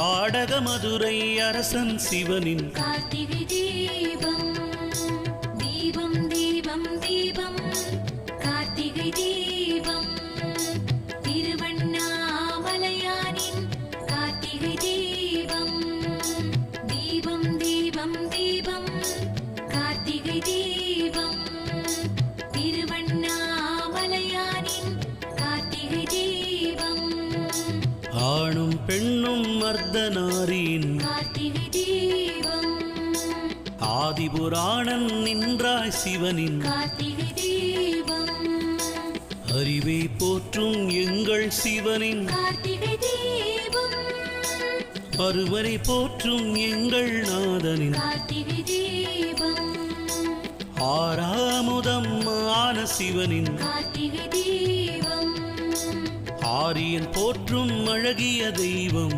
ஆடக மதுரை அரசன் சிவனின் கார்த்திகை தீபம் தீபம் தீபம் தீபம் கார்த்திகை தீபம் திருவண்ணாமலையானின் கார்த்திகை தீபம் தீபம் தீபம் தீபம் கார்த்திகை தீபம் திருவண்ணாமலையானின் கார்த்திகை தீபம் ஆணும் பெண்ணும் மர்தனாரின் கார்த்திகை தீபம் ஆதிபுராணன் நின்றாய் சிவனின் கார்த்திகை தீபம் அறிவை போற்றும் எங்கள் சிவனின் கார்த்திகை தீபம் அருவரை போற்றும் எங்கள் நாதனின் கார்த்திகை தீபம் ஆறாமுதம் ஆன சிவனின் கார்த்திகை தீபம் ஆரியன் போற்றும் அழகிய தெய்வம்